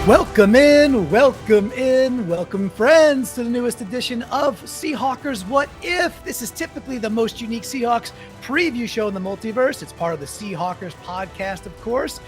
Welcome friends to the newest edition of Seahawkers What If. This is typically the most unique Seahawks preview show in the multiverse. It's part of the Seahawkers podcast, of course.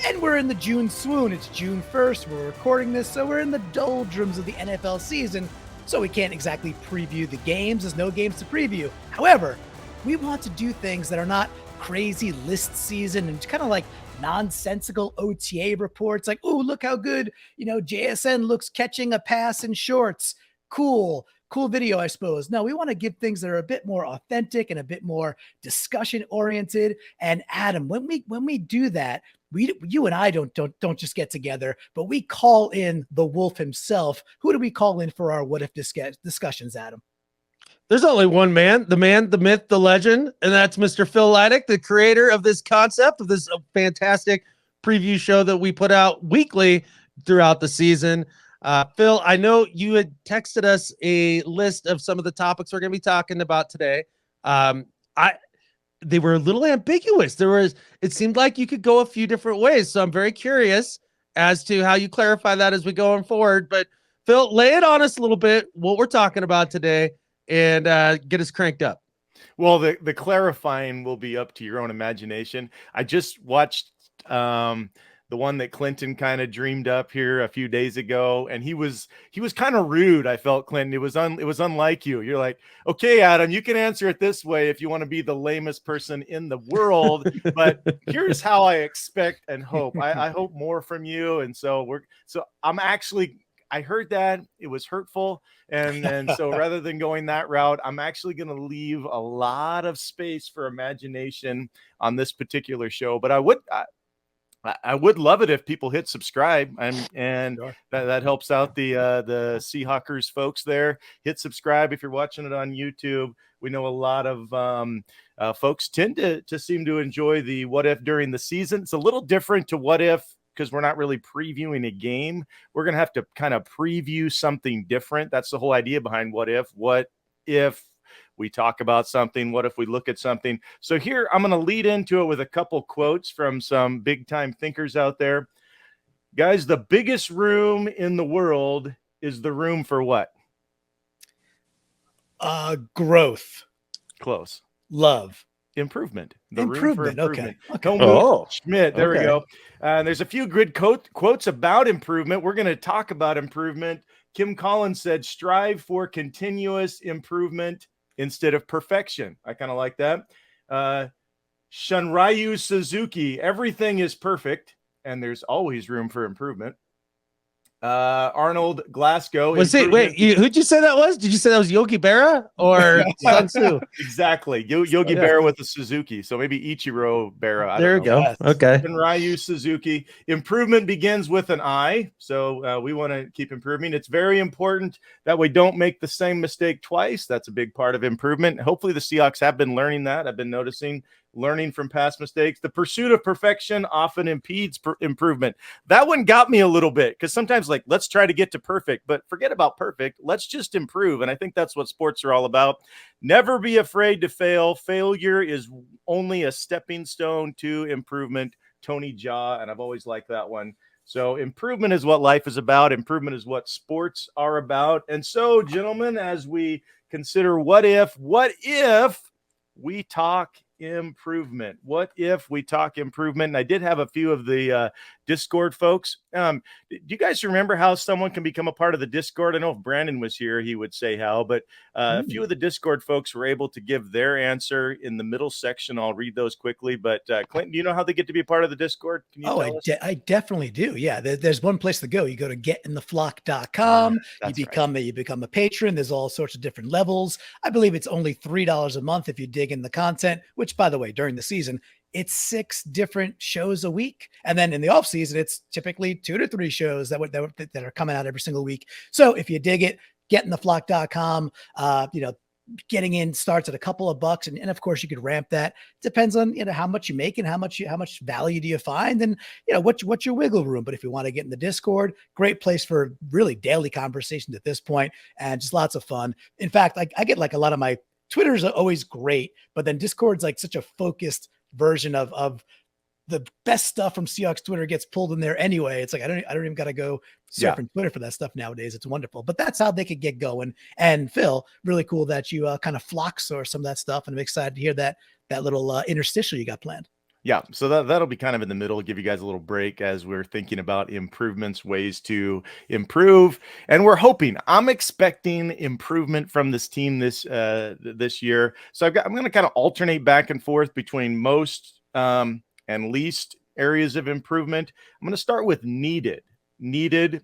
And we're in the June swoon. It's June 1st. We're recording this, so we're in the doldrums of the NFL season. So we can't exactly preview the games. There's no games to preview. However, we want to do things that are not crazy list season and kind of like nonsensical OTA reports like, oh, look how good, JSN looks catching a pass in shorts. Cool video, I suppose. No, we want to give things that are a bit more authentic and a bit more discussion oriented. And Adam, when we do that, you and I don't just get together, but we call in the wolf himself. Who do we call in for our what if discussions, Adam? There's only one man, the myth, the legend, and that's Mr. Phil Leidick, the creator of this concept, of this fantastic preview show that we put out weekly throughout the season. Phil, I know you had texted us a list of some of the topics we're going to be talking about today. They were a little ambiguous. It seemed like you could go a few different ways, so I'm very curious as to how you clarify that as we go on forward. But Phil, lay it on us a little bit, what we're talking about today, and get us cranked up. Well, the clarifying will be up to your own imagination. I just watched the one that Clinton kind of dreamed up here a few days ago, and he was kind of rude. I felt, Clinton, it was unlike you. You're like, okay, Adam, you can answer it this way if you want to be the lamest person in the world, but here's how I expect and hope. I hope more from you, and so I'm actually. I heard that it was hurtful. And so rather than going that route, I'm actually going to leave a lot of space for imagination on this particular show. But I would love it if people hit subscribe, and sure. that helps out the Seahawkers folks there. Hit subscribe if you're watching it on YouTube. We know a lot of folks tend to seem to enjoy the what if during the season. It's a little different to what if, because we're not really previewing a game. We're going to have to kind of preview something different. That's the whole idea behind what if. What if we talk about something? What if we look at something? So here, I'm going to lead into it with a couple quotes from some big time thinkers out there. Guys, the biggest room in the world is the room for what? Growth. Close. Love. Improvement. Improvement. Okay. Schmidt. There we go. There's a few good quotes about improvement. We're going to talk about improvement. Kim Collins said, strive for continuous improvement instead of perfection. I kind of like that. Shunryu Suzuki, everything is perfect, and there's always room for improvement. Arnold Glasgow. Who'd you say that was? Did you say that was Yogi Berra or Sun Tzu? Exactly. Yogi Berra with the Suzuki. So maybe Ichiro Berra. There we go. Okay. Ryu Suzuki. Improvement begins with an I. So we want to keep improving. It's very important that we don't make the same mistake twice. That's a big part of improvement. Hopefully the Seahawks have been learning that. I've been noticing learning from past mistakes. The pursuit of perfection often impedes improvement. That one got me a little bit, because sometimes let's try to get to perfect, but forget about perfect. Let's just improve. And I think that's what sports are all about. Never be afraid to fail. Failure is only a stepping stone to improvement. Tony Jaa. And I've always liked that one. So improvement is what life is about. Improvement is what sports are about. And so, gentlemen, as we consider what if we talk improvement. What if we talk improvement? And I did have a few of the Discord folks. Do you guys remember how someone can become a part of the Discord? I know if Brandon was here, he would say how, but a few of the Discord folks were able to give their answer in the middle section. I'll read those quickly, but Clinton, do you know how they get to be a part of the Discord? Can you tell us? I definitely do. Yeah. There's one place to go. You go to getintheflock.com. You become a patron. There's all sorts of different levels. I believe it's only $3 a month if you dig in the content, which, by the way, during the season, it's 6 different shows a week. And then in the off season, it's typically 2 to 3 shows that are coming out every single week. So if you dig it, getintheflock.com, getting in starts at a couple of bucks. And of course you could ramp that. Depends on, how much you make and how much value do you find, and, what's your wiggle room. But if you want to get in the Discord, great place for really daily conversations at this point, and just lots of fun. In fact, I get a lot of my Twitter's always great, but then Discord's such a focused version of the best stuff from Seahawks Twitter gets pulled in there anyway. It's like, I don't even got to go surfing Twitter for that stuff nowadays. It's wonderful, but that's how they could get going. And Phil, really cool that you kind of flock source some of that stuff. And I'm excited to hear that little interstitial you got planned. Yeah, so that'll be kind of in the middle, give you guys a little break as we're thinking about improvements, ways to improve, and I'm expecting improvement from this team this year. So I'm going to kind of alternate back and forth between most and least areas of improvement. I'm going to start with needed,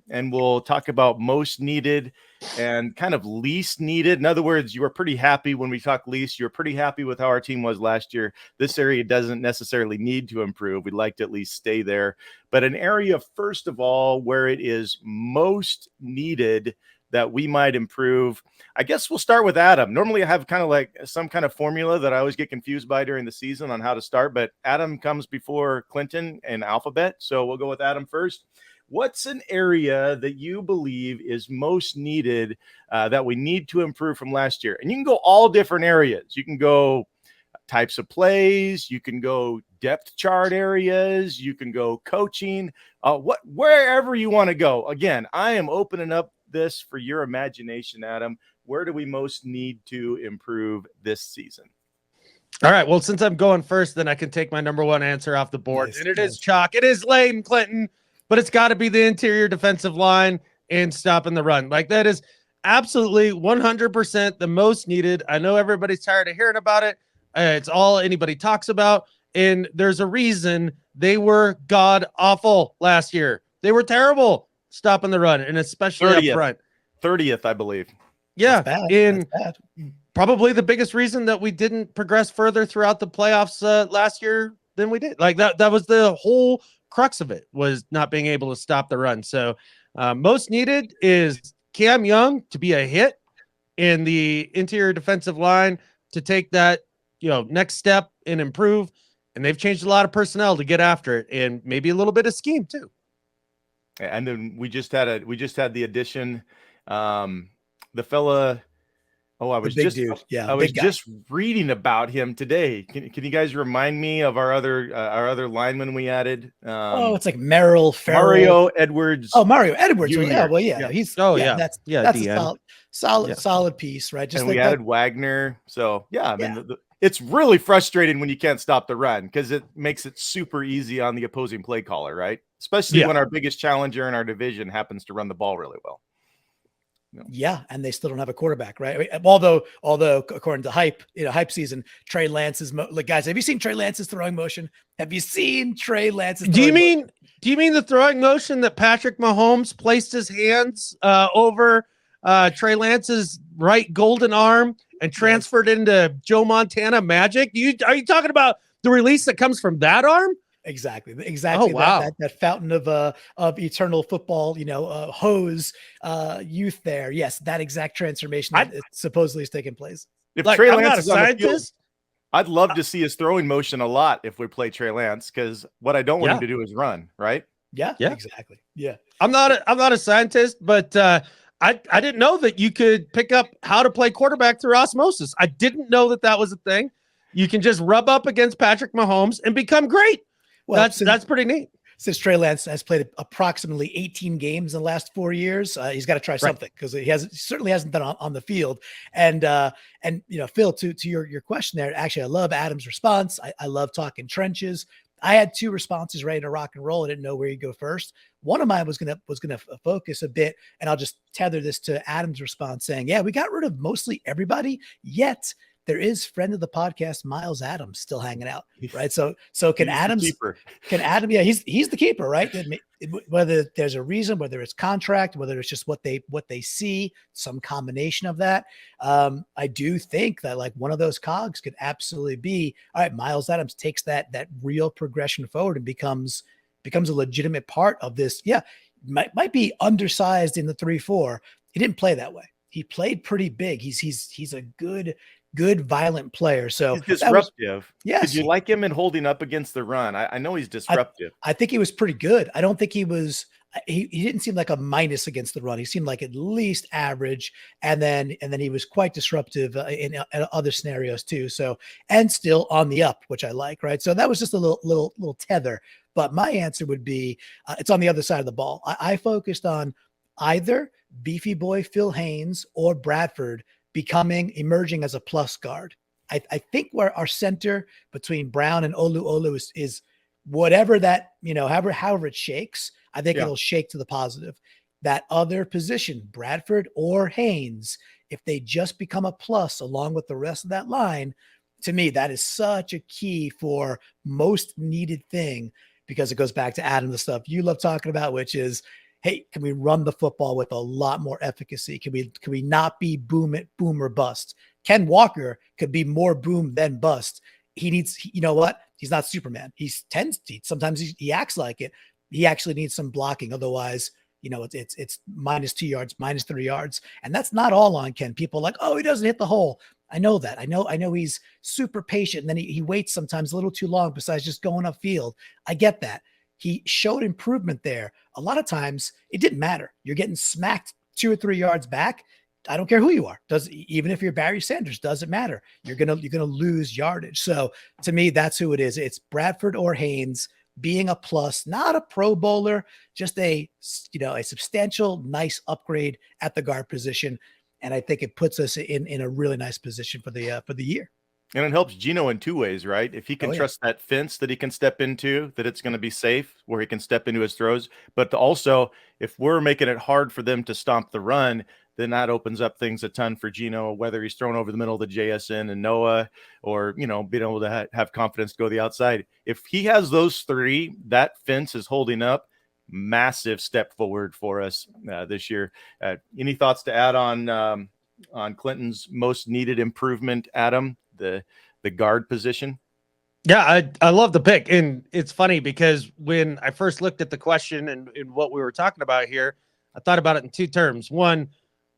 and we'll talk about most needed and kind of least needed. In other words, you were pretty happy when we talk least. You're pretty happy with how our team was last year. This area doesn't necessarily need to improve. We'd like to at least stay there. But an area, first of all, where it is most needed that we might improve, I guess we'll start with Adam. Normally I have kind of like some kind of formula that I always get confused by during the season on how to start, but Adam comes before Clinton in alphabet. So we'll go with Adam first. What's an area that you believe is most needed that we need to improve from last year? And you can go all different areas. You can go types of plays. You can go depth chart areas. You can go coaching, wherever you want to go. Again, I am opening up this for your imagination, Adam. Where do we most need to improve this season? All right. Well, since I'm going first, then I can take my number one answer off the board. Nice. And it is chalk. It is lame, Clinton. But it's got to be the interior defensive line and stopping the run. Like, that is absolutely 100% the most needed. I know everybody's tired of hearing about it. It's all anybody talks about. And there's a reason they were god awful last year. They were terrible stopping the run, and especially up front. 30th, I believe. Yeah. That's bad. Probably the biggest reason that we didn't progress further throughout the playoffs last year than we did. Like, that was the whole crux of it, was not being able to stop the run. So most needed is Cam Young to be a hit in the interior defensive line, to take that, next step and improve. And they've changed a lot of personnel to get after it, and maybe a little bit of scheme too. And then we just had the addition, the fella. Oh, I was just reading about him today. Can you guys remind me of our other lineman we added? It's like Mario Edwards. Oh, Mario Edwards. Jr. Yeah, well, yeah. He's that's DN. a solid piece, right? Just, and we added Wagner. So yeah, I mean, it's really frustrating when you can't stop the run, because it makes it super easy on the opposing play caller, right? Especially when our biggest challenger in our division happens to run the ball really well. Yeah, and they still don't have a quarterback, right? I mean, although according to hype season, Trey Lance's guys, have you seen Trey Lance's throwing motion? Have you seen Trey Lance's? Do you mean the throwing motion that Patrick Mahomes placed his hands over Trey Lance's right golden arm and transferred into Joe Montana magic? Are you talking about the release that comes from that arm? Exactly. Oh, wow. That fountain of eternal football, hose youth there. Yes, that exact transformation that supposedly is taking place. If Trey Lance is not a scientist, I'd love to see his throwing motion a lot if we play Trey Lance, because what I don't want him to do is run, right? Yeah, exactly. Yeah. I'm not a scientist, but I didn't know that you could pick up how to play quarterback through osmosis. I didn't know that was a thing. You can just rub up against Patrick Mahomes and become great. Well, that's pretty neat. Since Trey Lance has played approximately 18 games in the last 4 years, he's got to try something, because he certainly hasn't done on the field. And Phil, to your question there, actually, I love Adam's response. I love talking trenches. I had two responses ready to rock and roll. I didn't know where you go first. One of mine was gonna focus a bit, and I'll just tether this to Adam's response, saying, "Yeah, we got rid of mostly everybody, yet there is friend of the podcast, Miles Adams, still hanging out, right? So can Adam? Yeah, he's the keeper, right? Whether there's a reason, whether it's contract, whether it's just what they see, some combination of that. I do think that like one of those cogs could absolutely be, all right, Miles Adams takes that real progression forward and becomes a legitimate part of this. Yeah, might be undersized in the 3-4. He didn't play that way. He played pretty big. He's a good violent player. So he's disruptive. Yes. Did you like him in holding up against the run? I know he's disruptive. I think he was pretty good. I don't think he was he didn't seem like a minus against the run. He seemed like at least average. And then he was quite disruptive in other scenarios too. So, and still on the up, which I like, right? So that was just a little tether. But my answer would be, it's on the other side of the ball. I focused on either beefy boy Phil Haynes or Bradford emerging as a plus guard. I think where our center between Brown and Olu is whatever that, however it shakes, I think it'll shake to the positive. That other position, Bradford or Haynes, if they just become a plus along with the rest of that line, to me, that is such a key for most needed thing, because it goes back to Adam, the stuff you love talking about, which is, hey, can we run the football with a lot more efficacy? Can we not be boom or bust? Ken Walker could be more boom than bust. He needs, you know what? He's not Superman. Sometimes he acts like it. He actually needs some blocking. Otherwise, it's -2 yards, -3 yards. And that's not all on Ken. People are like, oh, he doesn't hit the hole. I know that. I know he's super patient. And then he waits sometimes a little too long besides just going upfield. I get that. He showed improvement there. A lot of times it didn't matter. You're getting smacked 2 or 3 yards back. I don't care who you are. Even if you're Barry Sanders, doesn't matter. You're gonna lose yardage. So to me, that's who it is. It's Bradford or Haynes being a plus, not a Pro Bowler, just a substantial, nice upgrade at the guard position. And I think it puts us in a really nice position for the year. And it helps Gino in two ways, right? If he can trust that fence that he can step into, that it's going to be safe, where he can step into his throws. But also, if we're making it hard for them to stomp the run, then that opens up things a ton for Gino, whether he's thrown over the middle of the JSN and Noah, or, being able to have confidence to go the outside. If he has those three, that fence is holding up. Massive step forward for us this year. Any thoughts to add on Clinton's most needed improvement, Adam? The guard position? Yeah, I love the pick. And it's funny because when I first looked at the question and what we were talking about here, I thought about it in two terms. One,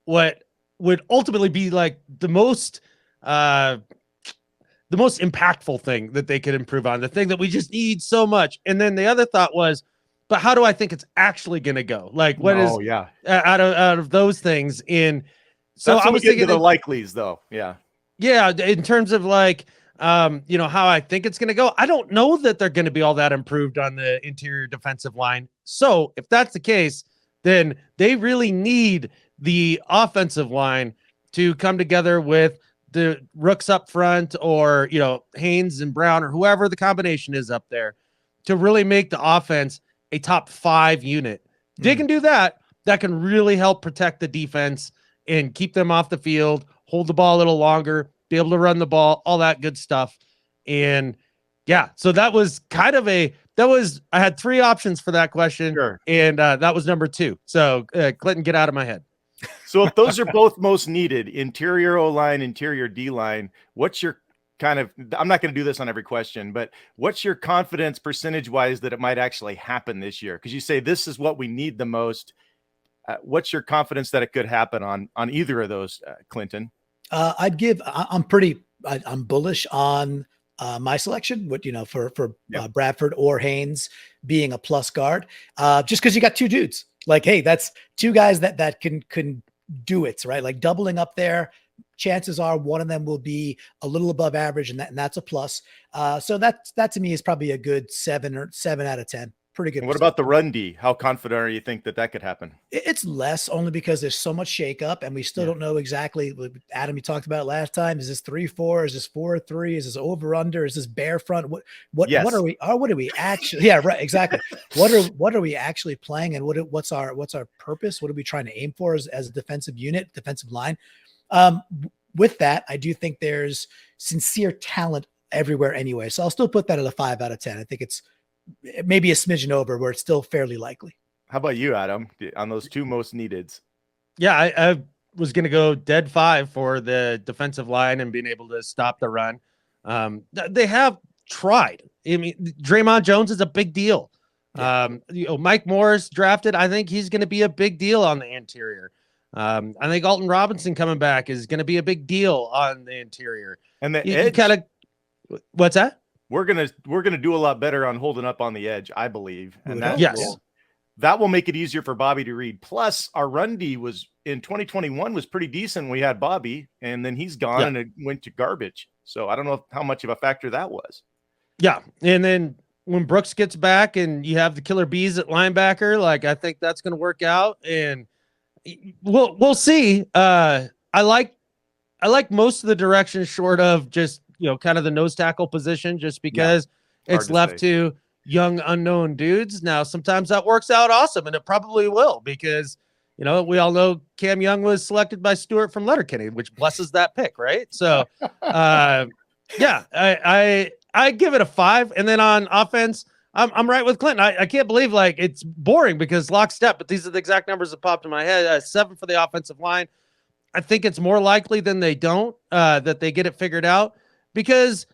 what would ultimately be like the most impactful thing that they could improve on, the thing that we just need so much. And then the other thought was, but how do I think it's actually going to go? Like, what is out of those things? In so that's I was thinking the likelies, though. Yeah, in terms of like, how I think it's going to go. I don't know that they're going to be all that improved on the interior defensive line. So if that's the case, then they really need the offensive line to come together with the rooks up front, or, Haynes and Brown, or whoever the combination is up there, to really make the offense a top 5 unit. They can do that. That can really help protect the defense and keep them off the field, hold the ball a little longer, be able to run the ball, all that good stuff. And so that was kind of I had 3 options for that question. Sure. And that was number 2. So Clinton, get out of my head. So if those are both most needed, interior O-line, interior D-line, what's your I'm not going to do this on every question, but what's your confidence percentage-wise that it might actually happen this year? Because you say this is what we need the most. What's your confidence that it could happen on either of those, Clinton? I'm bullish on my selection, for Bradford or Haynes being a plus guard, just because you got 2 dudes. Like, hey, that's 2 guys that can do it, right? Like doubling up there. Chances are one of them will be a little above average, and that's a plus. So that to me is probably a good 7 out of 10. Pretty good. And what about the run D? How confident are you think that could happen? It's less, only because there's so much shakeup, and we still don't know exactly. Adam, you talked about it last time. Is this 3-4? Is this 4-3? Is this over under? Is this bear front? What are we? What are we actually? Yeah, right. Exactly. What are we actually playing, and what's our purpose? What are we trying to aim for as a defensive unit, defensive line? With that, I do think there's sincere talent everywhere anyway. So I'll still put that at a 5 out of 10. I think it's maybe a smidgen over where it's still fairly likely. How about you, Adam, on those 2 most neededs? Yeah, I was going to go dead 5 for the defensive line and being able to stop the run. They have tried. I mean, Draymond Jones is a big deal. Yeah. Mike Morris drafted. I think he's going to be a big deal on the interior. I think Alton Robinson coming back is going to be a big deal on the interior. And the edge, what's that? We're gonna do a lot better on holding up on the edge, I believe. And that that will make it easier for Bobby to read. Plus, our run D was in 2021 was pretty decent. We had Bobby, and then he's gone and it went to garbage. So I don't know how much of a factor that was. Yeah. And then when Brooks gets back and you have the killer bees at linebacker, like I think that's going to work out, and we'll see. I like most of the direction short of just, kind of the nose tackle position, just because it's left to young unknown dudes. Now, sometimes that works out awesome, and it probably will, because we all know Cam Young was selected by Stewart from Letterkenny, which blesses that pick, right? So, yeah, I give it a 5. And then on offense, I'm right with Clinton. I can't believe it's boring because lockstep, but these are the exact numbers that popped in my head. 7 for the offensive line. I think it's more likely than they don't, that they get it figured out because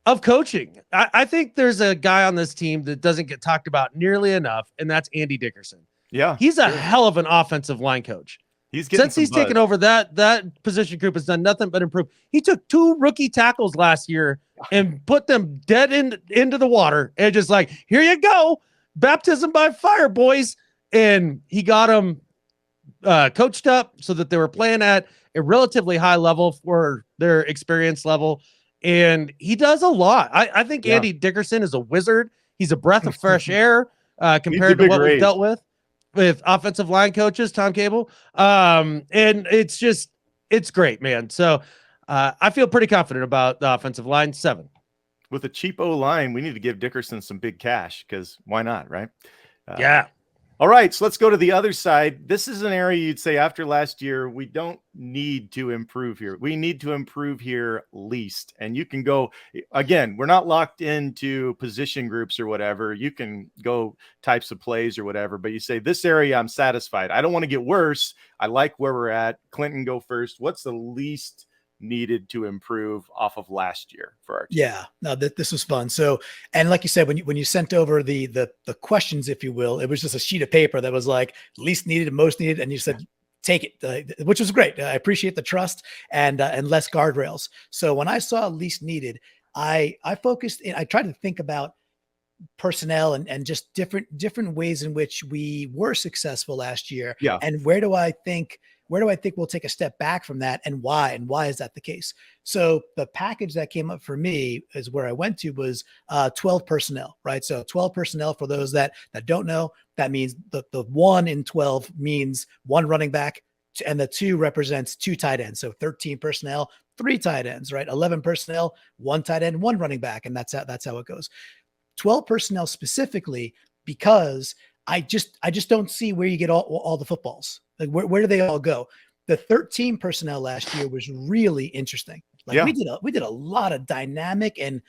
of coaching. I think there's a guy on this team that doesn't get talked about nearly enough, and that's Andy Dickerson. Yeah. He's a hell of an offensive line coach. Since he's taken over, that position group has done nothing but improve. He took 2 rookie tackles last year and put them dead into the water, and just here you go, baptism by fire, boys. And he got them coached up so that they were playing at a relatively high level for their experience level. And he does a lot. I think Andy Dickerson is a wizard. He's a breath of fresh air compared to what we've dealt with offensive line coaches, Tom Cable. And it's great, man. So I feel pretty confident about the offensive line. 7. With a cheap O-line, we need to give Dickerson some big cash, because why not, right? Yeah. All right, so let's go to the other side. This is an area you'd say after last year, we don't need to improve here. We need to improve here least. And you can go, again, we're not locked into position groups or whatever. You can go types of plays or whatever, but you say, this area I'm satisfied. I don't want to get worse. I like where we're at. Clinton, go first. What's the least needed to improve off of last year for our team? Yeah, no, this was fun. So, and like you said, when you sent over the questions, if you will, it was just a sheet of paper that was least needed and most needed, and you said take it, which was great. I appreciate the trust and less guardrails. So when I saw least needed, I focused. I tried to think about personnel and just different ways in which we were successful last year. Yeah, and where do I think we'll take a step back from that, and why is that the case? So the package that came up for me is where I went to was 12 personnel, right? So 12 personnel, for those that don't know, that means the 1 in 12 means 1 running back, and the 2 represents 2 tight ends. So 13 personnel, 3 tight ends, right? 11 personnel, 1 tight end, 1 running back. And that's how it goes. 12 personnel specifically, because I just don't see where you get all the footballs. Where do they all go? The 13 personnel last year was really interesting. We did a lot of dynamic and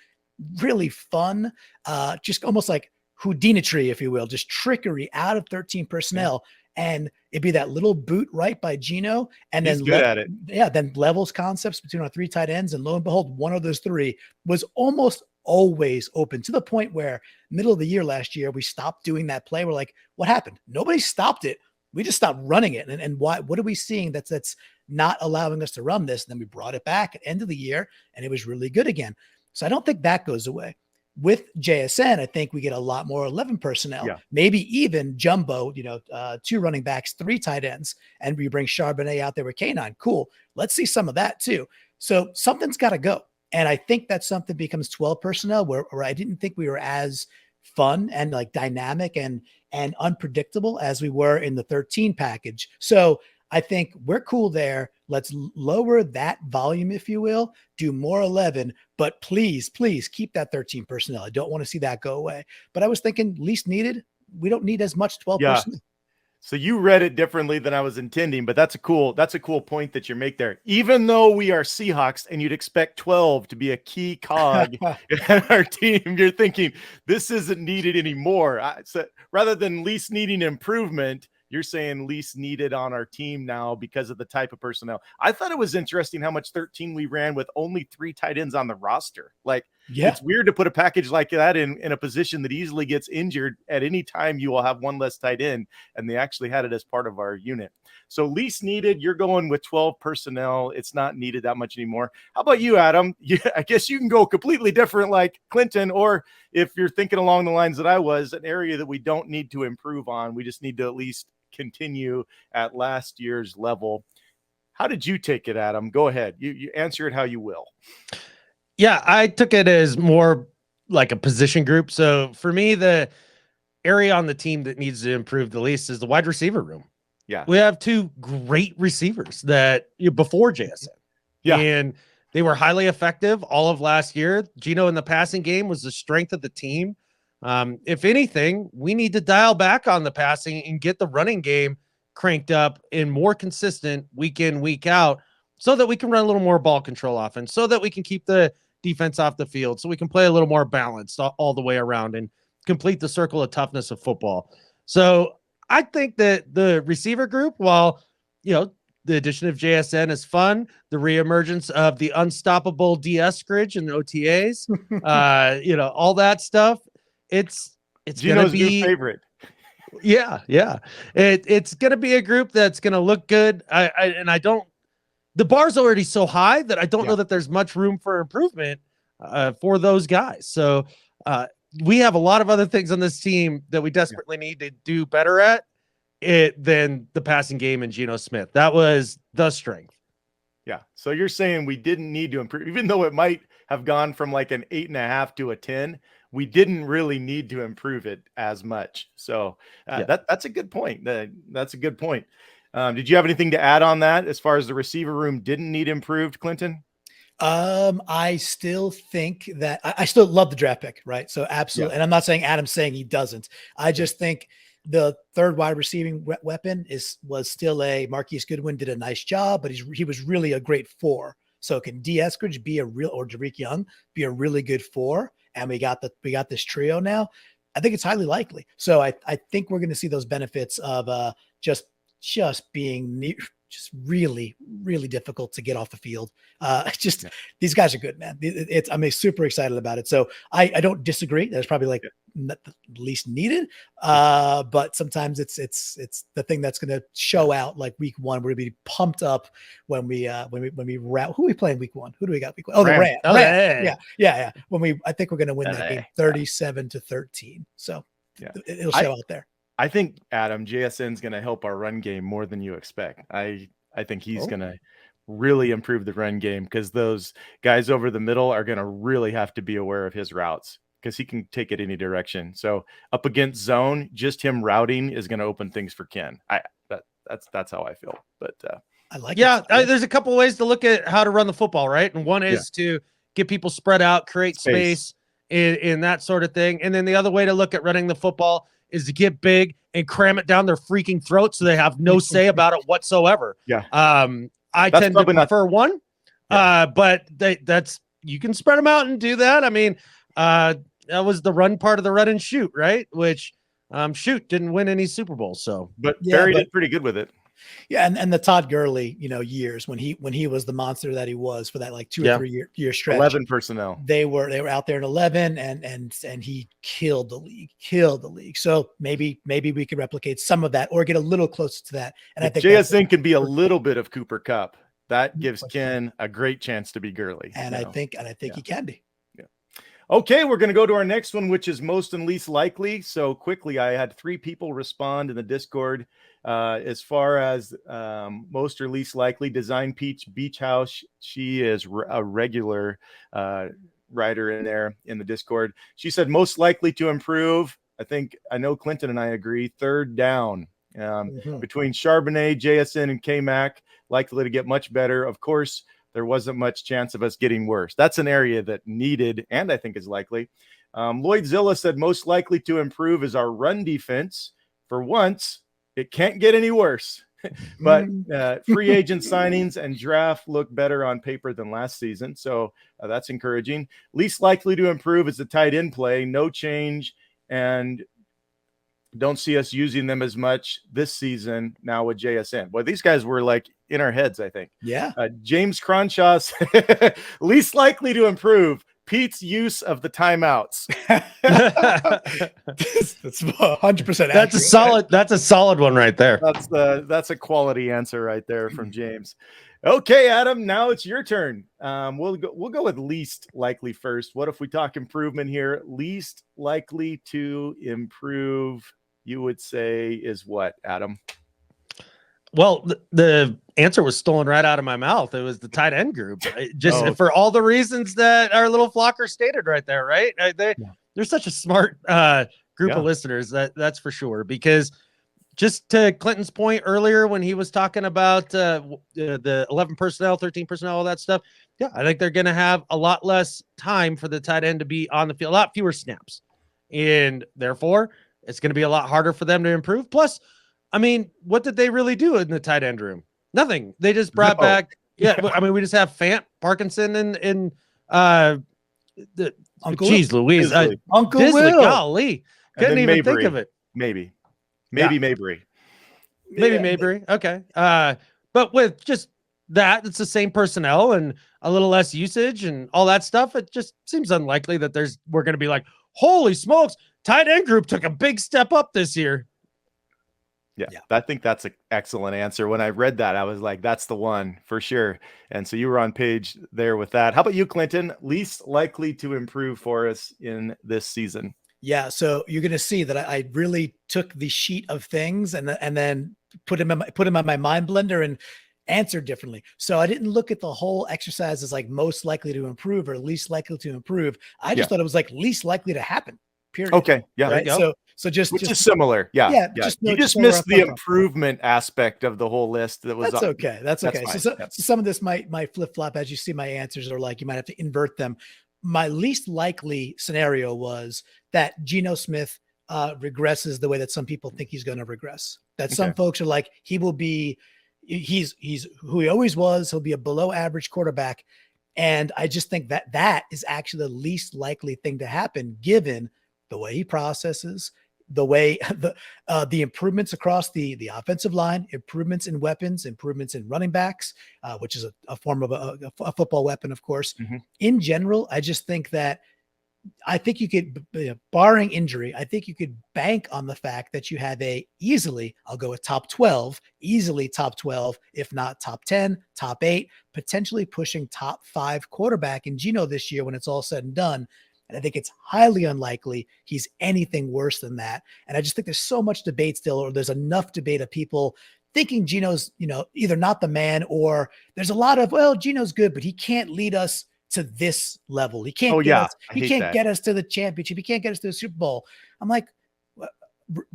really fun, just almost like Houdinitry, if you will, just trickery out of 13 personnel. And it'd be that little boot right by Gino, and he's then good at it. Yeah, then levels concepts between our 3 tight ends, and lo and behold, one of those 3 was almost always open, to the point where middle of the year last year we stopped doing that play. We're like, what happened? Nobody stopped it. We just stopped running it. And what are we seeing that's not allowing us to run this? And then we brought it back at end of the year, and it was really good again. So I don't think that goes away. With JSN, I think we get a lot more 11 personnel, maybe even jumbo, 2 running backs, 3 tight ends, and we bring Charbonnet out there with K9. Cool. Let's see some of that too. So something's got to go. And I think that something becomes 12 personnel where I didn't think we were as fun and dynamic and unpredictable as we were in the 13 package. So I think we're cool there. Let's lower that volume, if you will, do more 11, but please keep that 13 personnel. I don't want to see that go away. But I was thinking least needed. We don't need as much 12 personnel. So you read it differently than I was intending, but that's a cool point that you make there. Even though we are Seahawks and you'd expect 12 to be a key cog in our team, you're thinking this isn't needed anymore. So rather than least needing improvement, you're saying least needed on our team now because of the type of personnel. I thought it was interesting how much 13 we ran with only 3 tight ends on the roster. Yeah. It's weird to put a package like that in a position that easily gets injured at any time. You will have one less tight end, and they actually had it as part of our unit. So least needed, you're going with 12 personnel. It's not needed that much anymore. How about you, Adam? I guess you can go completely different like Clinton, or if you're thinking along the lines that I was, an area that we don't need to improve on. We just need to at least continue at last year's level. How did you take it, Adam? Go ahead. You answer it how you will. Yeah, I took it as more like a position group. So for me, the area on the team that needs to improve the least is the wide receiver room. Yeah. We have two great receivers that before JSN. Yeah. And they were highly effective all of last year. Gino in the passing game was the strength of the team. If anything, we need to dial back on the passing and get the running game cranked up and more consistent week in, week out, so that we can run a little more ball control offense, so that we can keep the defense off the field, so we can play a little more balanced all the way around and complete the circle of toughness of football. So I think that the receiver group, while, the addition of JSN is fun, the reemergence of the unstoppable D. Eskridge and the OTAs, all that stuff, it's going to be new favorite. Yeah. It's going to be a group that's going to look good. The bar's already so high that I don't know that there's much room for improvement for those guys. So we have a lot of other things on this team that we desperately need to do better at than the passing game and Geno Smith. That was the strength. Yeah. So you're saying we didn't need to improve, even though it might have gone from like an 8.5 to a 10. We didn't really need to improve it as much. So that's a good point. That's a good point. Did you have anything to add on that as far as the receiver room didn't need improved, Clinton? I still think that I still love the draft pick, right? So absolutely. Yeah. And I'm not saying Adam's saying he doesn't. I just think the third wide receiving weapon was still a Marquise Goodwin did a nice job, but he was really a great 4. So can D. Eskridge be or Derek Young be a really good 4? And we got this trio now. I think it's highly likely. So I think we're going to see those benefits of just being just really, really difficult to get off the field. These guys are good, man. I'm super excited about it. So I don't disagree. That's probably not the least needed. But sometimes it's the thing that's going to show out like week 1. We're going to be pumped up when we route. Who are we playing week 1? Who do we got week 1? Oh, the Rams. Oh, Yeah. I think we're going to win that game 37-13. So it'll show out there. I think, Adam, JSN's going to help our run game more than you expect. I think he's going to really improve the run game, because those guys over the middle are going to really have to be aware of his routes, because he can take it any direction. So up against zone, just him routing is going to open things for Ken. That's how I feel. But I like it. There's a couple ways to look at how to run the football, right? And one is to get people spread out, create space in that sort of thing. And then the other way to look at running the football is to get big and cram it down their freaking throat so they have no say about it whatsoever. Yeah. I tend to prefer one, but you can spread them out and do that. I mean, that was the run part of the run and shoot, right? Which shoot didn't win any Super Bowls. So, but Barry did pretty good with it. Yeah, and the Todd Gurley, years when he was the monster that he was for that 2 or 3 year stretch. 11 personnel. They were out there in 11, and he killed the league. So maybe we could replicate some of that or get a little closer to that. And I think JSN can be a little bit of Cooper Kupp. That gives Ken a great chance to be Gurley. And I think he can be. Yeah. Okay, we're going to go to our next one, which is most and least likely. So quickly, I had 3 people respond in the Discord. As far as most or least likely, Design Peach Beach House, she is a regular writer in there in the Discord. She said most likely to improve. I know Clinton and I agree. Third down between Charbonnet, JSN, and K-Mac, likely to get much better. Of course, there wasn't much chance of us getting worse. That's an area that needed, and I think is likely. Lloyd Zilla said most likely to improve is our run defense. For once, it can't get any worse. But free agent signings and draft look better on paper than last season. So that's encouraging. Least likely to improve is the tight end play. No change, and don't see us using them as much this season now with JSN. Boy, these guys were in our heads, I think. Yeah. James Cronshaw, least likely to improve. Pete's use of the timeouts. That's 100%. That's a solid one right there. That's a quality answer right there from James. Okay, Adam, now it's your turn. We'll go with least likely first. What if we talk improvement here? Least likely to improve, you would say, is what, Adam? Well, the answer was stolen right out of my mouth. It was the tight end group, just for all the reasons that our little flocker stated right there, right? They're such a smart group of listeners, that's for sure. Because just to Clinton's point earlier when he was talking about the 11 personnel, 13 personnel, all that stuff, yeah, I think they're going to have a lot less time for the tight end to be on the field, a lot fewer snaps. And therefore, it's going to be a lot harder for them to improve. Plus, I mean, what did they really do in the tight end room? Nothing. They just brought back. Yeah, I mean, we just have Fant, Parkinson, and Uncle Louise, Uncle Disley, Will. Golly, couldn't even Mabry. think of it. Maybe Yeah. Mabry. Maybe Mabry. Okay. But with just that, it's the same personnel and a little less usage and all that stuff. It just seems unlikely that we're going to be like, holy smokes, tight end group took a big step up this year. Yeah, I think that's an excellent answer. When I read that, I was like, that's the one for sure. And so you were on page there with that. How about you, Clinton? Least likely to improve for us in this season? Yeah, so you're going to see that I really took the sheet of things and then put them on my mind blender and answered differently. So I didn't look at the whole exercise as like most likely to improve or least likely to improve. I just thought it was like least likely to happen. Period. Okay. Yeah. Right. So just similar. Yeah. You just missed the improvement aspect of the whole list. That's okay. That's okay. Fine. So some of this might flip flop as you see my answers are like, you might have to invert them. My least likely scenario was that Geno Smith regresses the way that some people think he's going to regress. That some folks are like, he's who he always was. He'll be a below average quarterback. And I just think that is actually the least likely thing to happen given the way he processes, the way the improvements across the offensive line, improvements in weapons, improvements in running backs, which is a form of a football weapon, of course. Mm-hmm. In general, I just think that you could, barring injury, I think you could bank on the fact that you have I'll go with top 12, easily top 12, if not top 10, top 8, potentially pushing top 5 quarterback in Geno this year when it's all said and done. And I think it's highly unlikely he's anything worse than that. And I just think there's so much debate still, or there's enough debate of people thinking Geno's, either not the man, or there's a lot of, well, Geno's good, but he can't lead us to this level. He can't get us to the championship. He can't get us to the Super Bowl. I'm like,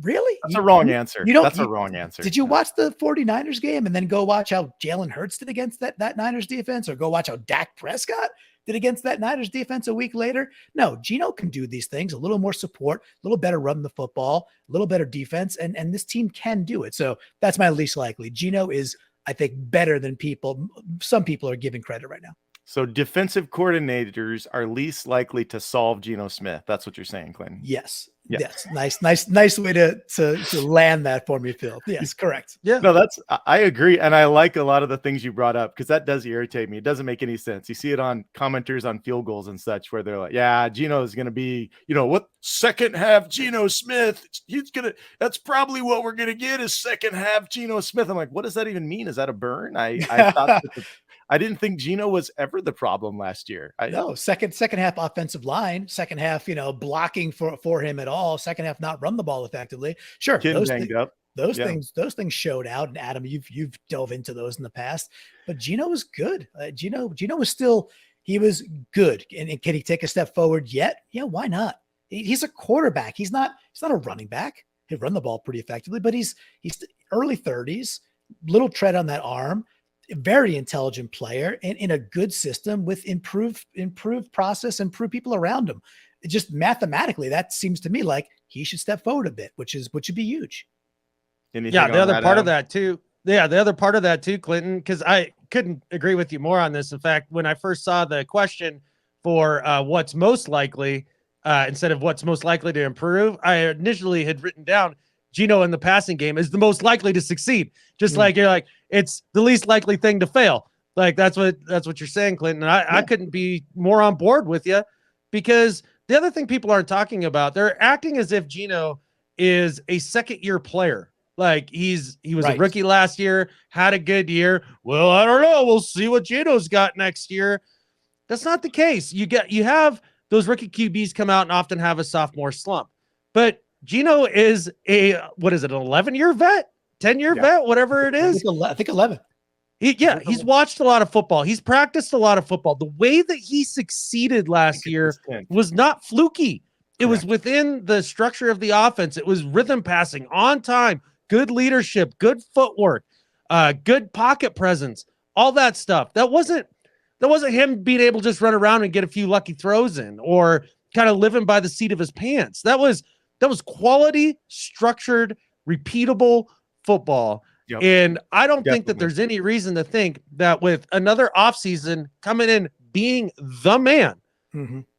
really? That's a wrong answer. That's a wrong answer. Did you watch the 49ers game and then go watch how Jalen Hurts did against that Niners defense, or go watch how Dak Prescott did against that Niners defense a week later? No, Geno can do these things, a little more support, a little better run the football, a little better defense, and this team can do it. So that's my least likely. Geno is, I think, better than some people are giving credit right now. So defensive coordinators are least likely to solve Geno Smith. That's what you're saying, Clinton. Yes. Yeah. Yes. Nice way to land that for me, Phil. Yes, correct. Yeah. No, I agree. And I like a lot of the things you brought up, because that does irritate me. It doesn't make any sense. You see it on commenters on field goals and such, where they're like, yeah, Geno is going to be, what second half Geno Smith, that's probably what we're going to get is second half Geno Smith. I'm like, what does that even mean? Is that a burn? I thought I didn't think Geno was ever the problem last year. No, second half offensive line, second half, blocking for him at all. Second half, not run the ball effectively. Sure. Those things showed out. And Adam, you've dove into those in the past, but Geno was good. Geno was good. And can he take a step forward yet? Yeah. Why not? He's a quarterback. He's not a running back. He'll run the ball pretty effectively, but he's early 30s, little tread on that arm. Very intelligent player and in a good system with improved process, improved people around him. It just mathematically, that seems to me like he should step forward a bit, which would be huge. The other part of that too, Clinton, because I couldn't agree with you more on this. In fact, when I first saw the question for what's most likely, instead of what's most likely to improve, I initially had written down Geno in the passing game is the most likely to succeed. Just like you're like, it's the least likely thing to fail. Like that's what you're saying, Clinton. And I couldn't be more on board with you. because the other thing people aren't talking about, they're acting as if Gino is a second-year player. Like he was a rookie last year, had a good year. Well, I don't know. We'll see what Gino's got next year. That's not the case. You have those rookie QBs come out and often have a sophomore slump. But Gino is an 11-year vet, 10-year vet, whatever it is. I think 11. He's watched a lot of football. He's practiced a lot of football. The way that he succeeded last year was not fluky. It was within the structure of the offense. It was rhythm passing on time, good leadership, good footwork, good pocket presence, all that stuff. That wasn't him being able to just run around and get a few lucky throws in or kind of living by the seat of his pants. That was quality, structured, repeatable football. Yep. And I don't think that there's any reason to think that with another offseason coming in being the man,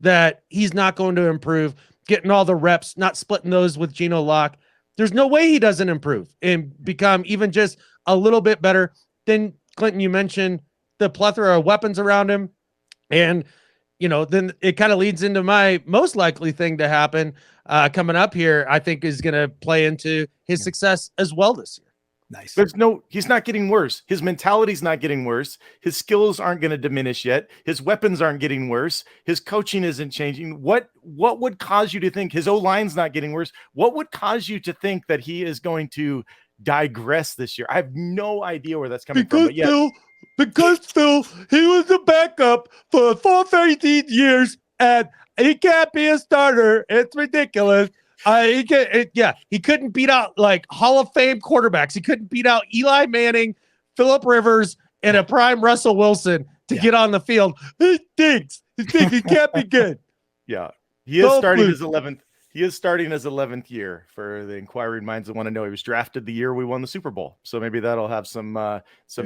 that he's not going to improve, getting all the reps, not splitting those with Geno Lock. There's no way he doesn't improve and become even just a little bit better. Then, Clinton, you mentioned the plethora of weapons around him. And, then it kind of leads into my most likely thing to happen coming up here, I think is going to play into his success as well this year. Nice. He's not getting worse. His mentality's not getting worse. His skills aren't going to diminish yet. His weapons aren't getting worse. His coaching isn't changing. What would cause you to think his O-line's not getting worse? What would cause you to think that he is going to digress this year? I have no idea where that's coming from. Because Phil, he was the backup for 13 years, and he can't be a starter. It's ridiculous. He couldn't beat out like Hall of Fame quarterbacks. He couldn't beat out Eli Manning, Phillip Rivers, and a prime Russell Wilson to get on the field. He stinks. He can't be good. Yeah, he is starting his 11th. He is starting his 11th year for the inquiring minds that want to know. He was drafted the year we won the Super Bowl, so maybe that'll have some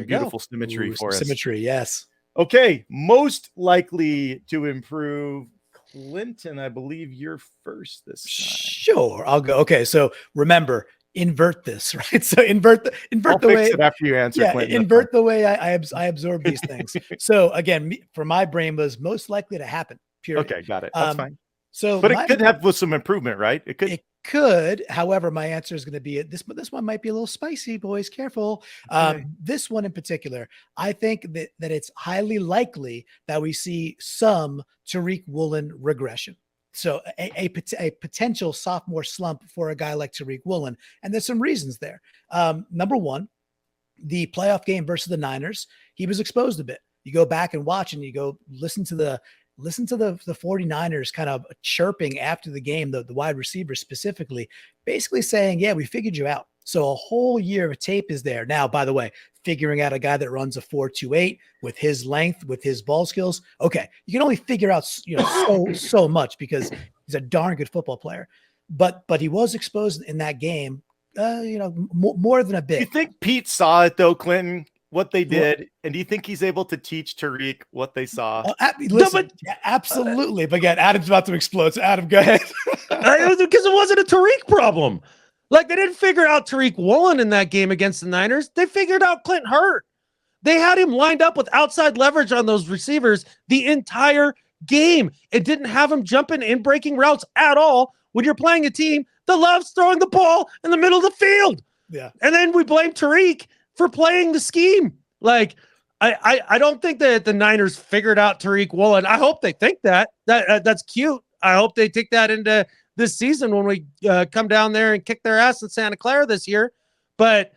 beautiful symmetry for us. Symmetry, yes. Okay, most likely to improve. Clinton, I believe you're first this time. Sure, I'll go. Okay, so remember, invert this, right? So invert I'll the fix way it after you answer. Clinton. Invert the way I absorb these things. So again, for my brain was most likely to happen. Period. Okay, got it. That's fine. So, but it could have with some improvement, right? It could. However, my answer is going to be this one might be a little spicy, boys. Careful. Okay. This one in particular, I think that it's highly likely that we see some Tariq Woolen regression. So a potential sophomore slump for a guy like Tariq Woolen. And there's some reasons there. Number one, the playoff game versus the Niners, he was exposed a bit. You go back and watch and you go listen to the 49ers kind of chirping after the game, the wide receivers specifically, basically saying, yeah, we figured you out. So a whole year of tape is there. Now, by the way, figuring out a guy that runs a 4.28 with his length, with his ball skills. Okay. You can only figure out, so much because he's a darn good football player, but he was exposed in that game, more than a bit. You think Pete saw it though, Clinton? What they did, and do you think he's able to teach Tariq what they saw? Listen, absolutely. But again, Adam's about to explode. So Adam, go ahead. Because it wasn't a Tariq problem. Like they didn't figure out Tariq Woolen in that game against the Niners. They figured out Clint Hurt. They had him lined up with outside leverage on those receivers the entire game. It didn't have him jumping in breaking routes at all when you're playing a team that loves throwing the ball in the middle of the field. Yeah. And then we blame Tariq for playing the scheme. Like, I don't think that the Niners figured out Tariq Woolen. I hope they think that's cute. I hope they take that into this season when we come down there and kick their ass in Santa Clara this year. But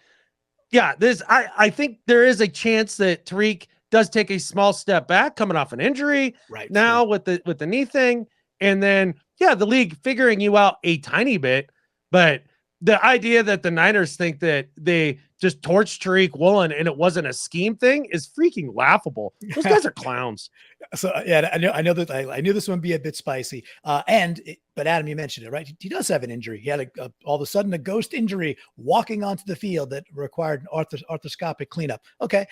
yeah, I think there is a chance that Tariq does take a small step back coming off an injury right now with the knee thing. And then, the league figuring you out a tiny bit, but the idea that the Niners think that they just torched Tariq Woolen and it wasn't a scheme thing is freaking laughable. Those guys are clowns. So yeah, I know that I knew this one would be a bit spicy. But Adam, you mentioned it, right? He does have an injury. He had all of a sudden a ghost injury walking onto the field that required an arthroscopic cleanup. Okay,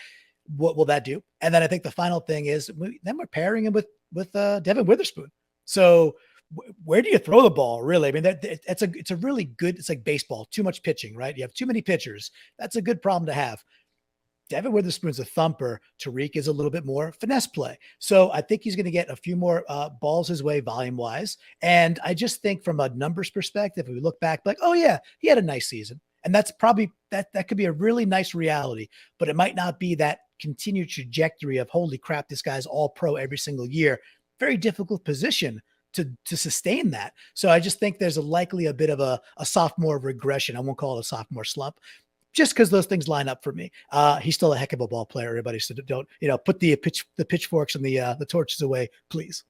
what will that do? And then I think the final thing is then we're pairing him with Devin Witherspoon. So where do you throw the ball? Really? I mean, it's a really good, it's like baseball, too much pitching, right? You have too many pitchers. That's a good problem to have. Devin Witherspoon's a thumper. Tariq is a little bit more finesse play. So I think he's going to get a few more balls his way volume wise. And I just think from a numbers perspective, if we look back, like, oh yeah, he had a nice season. And that's probably that could be a really nice reality, but it might not be that continued trajectory of holy crap, this guy's all pro every single year. Very difficult position to sustain that. So I just think there's likely a bit of a sophomore regression. I won't call it a sophomore slump, just because those things line up for me. He's still a heck of a ball player, everybody. So don't, put the pitchforks and the torches away, please.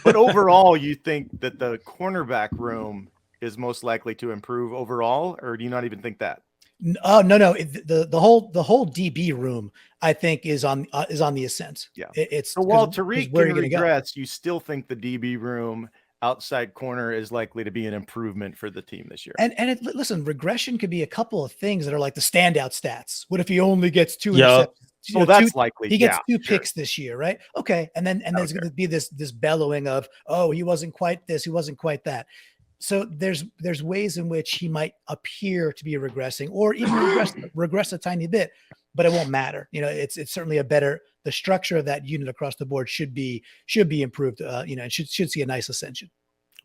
But overall, you think that the cornerback room is most likely to improve overall, or do you not even think that? No. The whole DB room, I think, is on the ascent. Yeah. It's so while Tariq can regress, you still think the DB room outside corner is likely to be an improvement for the team this year. And listen, regression could be a couple of things that are like the standout stats. What if he only gets 2 interceptions? Well, that's likely. He gets 2 picks this year, right? Okay. And there's going to be this bellowing of, oh, he wasn't quite this, he wasn't quite that. So there's ways in which he might appear to be regressing, or even regress a tiny bit, but it won't matter. It's certainly the structure of that unit across the board should be improved, and should see a nice ascension.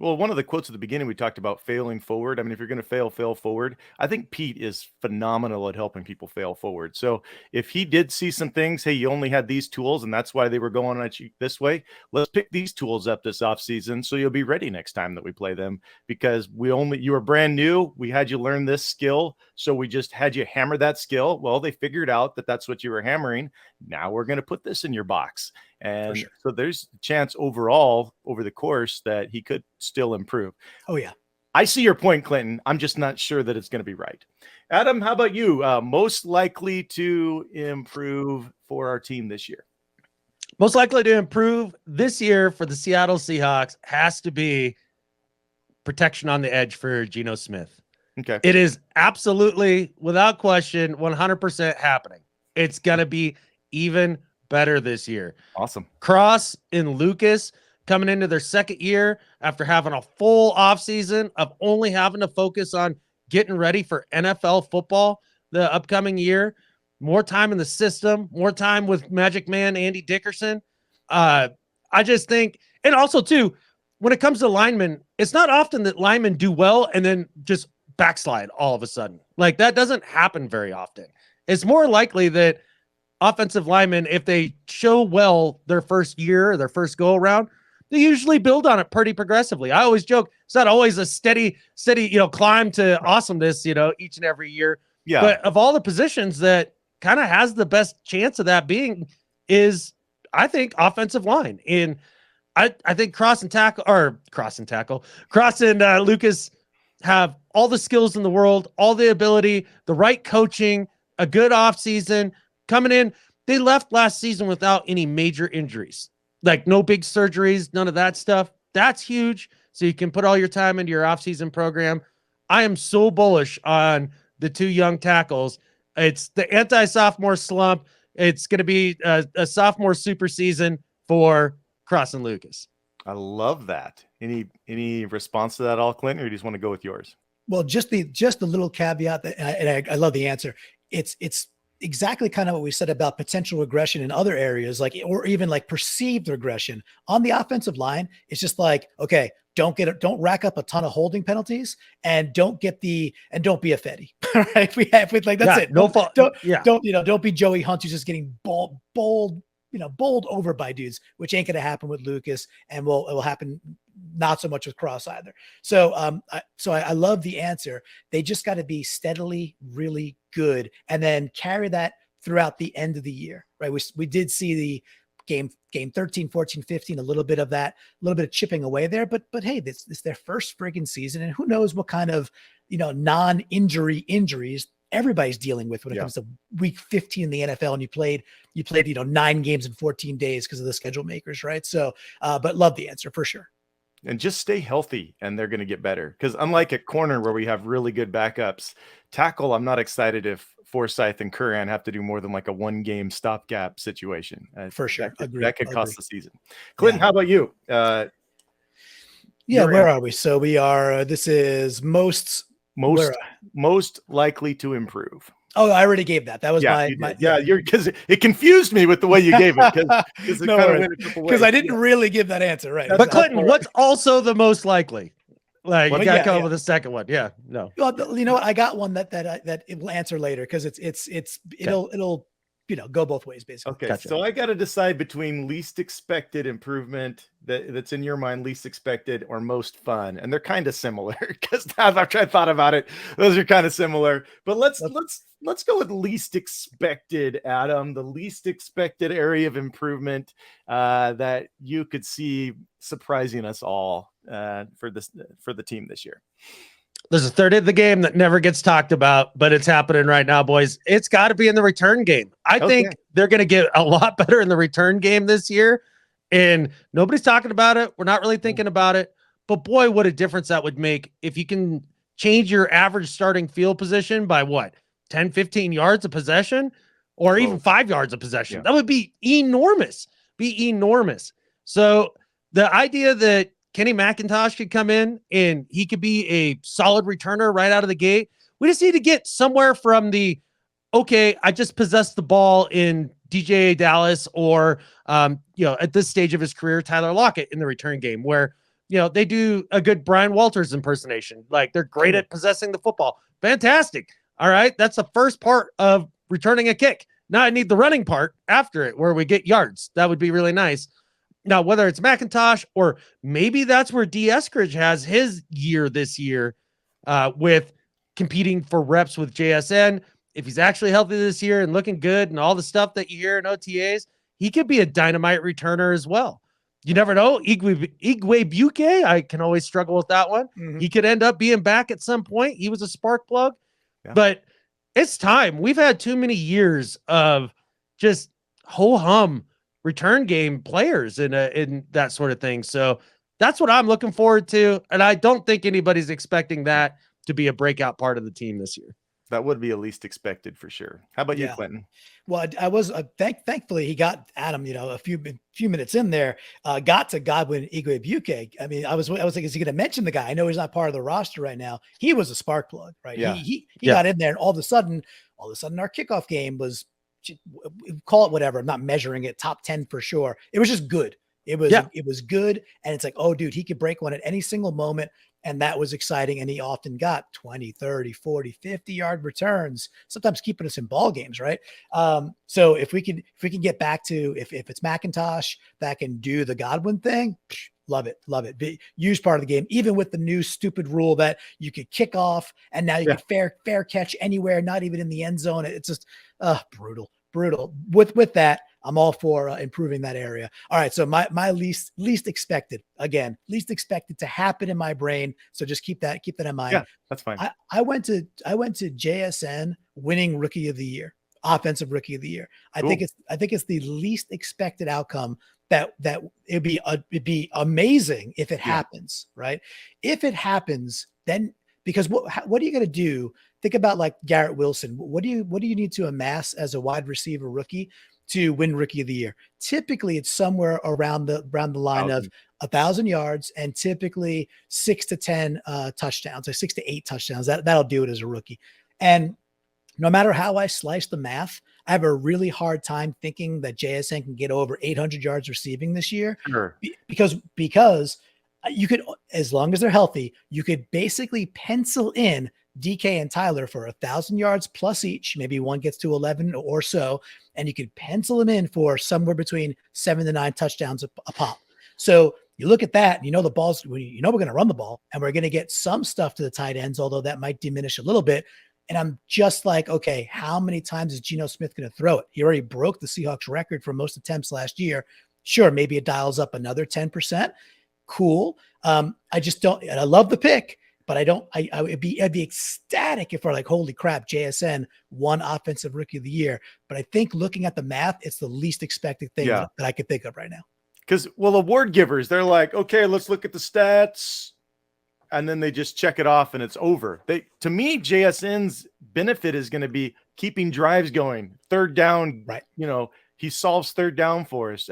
Well, one of the quotes at the beginning, we talked about failing forward. I mean, if you're going to fail forward. I think Pete is phenomenal at helping people fail forward. So if he did see some things, hey, you only had these tools and that's why they were going at you this way. Let's pick these tools up this offseason so you'll be ready next time that we play them, because you were brand new. We had you learn this skill. So we just had you hammer that skill. Well, they figured out that that's what you were hammering. Now we're going to put this in your box. And sure. So there's a chance overall over the course that he could still improve. Oh, yeah. I see your point, Clinton. I'm just not sure that it's going to be right. Adam, how about you? Most likely to improve for our team this year? Most likely to improve this year for the Seattle Seahawks has to be protection on the edge for Geno Smith. Okay. It is absolutely, without question, 100% happening. It's going to be even better this year. Awesome. Cross and Lucas coming into their second year after having a full offseason of only having to focus on getting ready for NFL football the upcoming year. More time in the system, more time with Magic Man Andy Dickerson. I just think, and also too, when it comes to linemen, it's not often that linemen do well and then just backslide all of a sudden. Like, that doesn't happen very often. It's more likely that offensive linemen, if they show well their first year or their first go around, they usually build on it pretty progressively. I always joke, it's not always a steady, climb to awesomeness, each and every year. Yeah. But of all the positions that kind of has the best chance of that being is, I think, offensive line. And I think Cross and Lucas have all the skills in the world, all the ability, the right coaching, a good offseason. Coming in, they left last season without any major injuries, like no big surgeries, none of that stuff. That's huge. So you can put all your time into your offseason program. I am so bullish on the 2 young tackles. It's the anti-sophomore slump. It's going to be a sophomore super season for Cross and Lucas. I love that. Any response to that all, Clinton, or you just want to go with yours? Well, just the little caveat that, and I love the answer. It's exactly kind of what we said about potential regression in other areas, like, or even like perceived regression on the offensive line. It's just like, okay, don't rack up a ton of holding penalties, and don't be a Fetty. Right? That's it. No fault. Don't be Joey Hunt, who's just getting bowled over by dudes, which ain't going to happen with Lucas, and it will happen not so much with Cross either. So I love the answer. They just got to be steadily really good, and then carry that throughout the end of the year, right? We did see the game 13, 14, 15, a little bit of that, a little bit of chipping away there, but hey, this is their first friggin' season, and who knows what kind of, non-injury injuries everybody's dealing with when it comes to week 15 in the NFL, and you played 9 games in 14 days because of the schedule makers, right? So, but love the answer for sure. And just stay healthy, and they're going to get better. Because unlike at corner where we have really good backups, tackle, I'm not excited if Forsyth and Curran have to do more than like a 1-game stopgap situation. For sure. That could cost the season. Clinton, how about you? Where are we? So we are, this is most likely to improve. Oh, I already gave that. That was Yeah, my you're because it confused me with the way you gave it because it no kind of worries. went a couple ways. Because I didn't really give that answer, right? But Clinton, what's also the most likely? Like, you Well, got to yeah, come up yeah. with a second one. Yeah, no. Well, you know what? I got one that it will answer later because it'll go both ways basically. Okay, Gotcha. so I got to decide between least expected improvement that's in your mind, least expected, or most fun, and they're kind of similar because after I thought about it, those are kind of similar. But let's go with least expected, Adam. The least expected area of improvement that you could see surprising us all for the team this year. There's a third of the game that never gets talked about, but it's happening right now, boys. It's got to be in the return game. I think they're going to get a lot better in the return game this year, and nobody's talking about it. We're not really thinking about it, but boy, what a difference that would make if you can change your average starting field position by 10, 15 yards of possession, or even 5 yards of possession. Yeah. That would be enormous. So the idea that Kenny McIntosh could come in and he could be a solid returner right out of the gate. We just need to get somewhere from I just possessed the ball in DJ Dallas or, at this stage of his career, Tyler Lockett in the return game where, they do a good Brian Walters impersonation. Like they're great at possessing the football. Fantastic. All right. That's the first part of returning a kick. Now I need the running part after it where we get yards. That would be really nice. Now, whether it's McIntosh or maybe that's where D. Eskridge has his year this year with competing for reps with JSN. If he's actually healthy this year and looking good and all the stuff that you hear in OTAs, he could be a dynamite returner as well. You never know. Igwe Buke, I can always struggle with that one. Mm-hmm. He could end up being back at some point. He was a spark plug. Yeah. But it's time. We've had too many years of just ho-hum return game players in that sort of thing. So that's what I'm looking forward to. And I don't think anybody's expecting that to be a breakout part of the team this year. That would be at least expected for sure. How about you, Clinton? Well, I was thankfully he got Adam, a few minutes in there, got to Godwin Igwebuike. I mean, I was like, is he going to mention the guy? I know he's not part of the roster right now. He was a spark plug, right? Yeah. He got in there, and all of a sudden our kickoff game was, call it whatever. I'm not measuring it top 10 for sure. It was just good. It was good. And it's like, oh dude, he could break one at any single moment. And that was exciting. And he often got 20, 30, 40, 50 yard returns, sometimes keeping us in ball games. Right. So if we can get back to, if it's McIntosh that can do the Godwin thing, love it. Be used part of the game, even with the new stupid rule that you could kick off and now you can fair catch anywhere, not even in the end zone. It's just brutal. With that, I'm all for improving that area. All right. So my least expected to happen in my brain. So just keep that in mind. Yeah, that's fine. I went to JSN winning rookie of the year, offensive rookie of the year. I think it's the least expected outcome that it'd be amazing if it happens, right? If it happens, then because what are you going to do? Think about like Garrett Wilson. What do you need to amass as a wide receiver rookie to win rookie of the year? Typically it's somewhere around the line of 1,000 yards and typically 6 to 10 touchdowns, or 6 to 8 touchdowns. That'll do it as a rookie. And no matter how I slice the math, I have a really hard time thinking that JSN can get over 800 yards receiving this year. Sure. Because you could, as long as they're healthy, you could basically pencil in DK and Tyler for 1,000 yards plus each. Maybe one gets to 11 or so, and you could pencil them in for somewhere between 7 to 9 touchdowns a pop. So you look at that, and the ball's, we're going to run the ball and we're going to get some stuff to the tight ends, although that might diminish a little bit. And I'm just like, okay, how many times is Geno Smith going to throw it? He already broke the Seahawks record for most attempts last year. Sure, maybe it dials up another 10%. Cool. I just don't, and I love the pick, but I'd be ecstatic if we're like, holy crap, JSN won offensive rookie of the year. But I think looking at the math, it's the least expected thing that I could think of right now. Because, award givers, they're like, okay, let's look at the stats. And then they just check it off and it's over. To me, JSN's benefit is going to be keeping drives going, third down, right? He solves third down for us,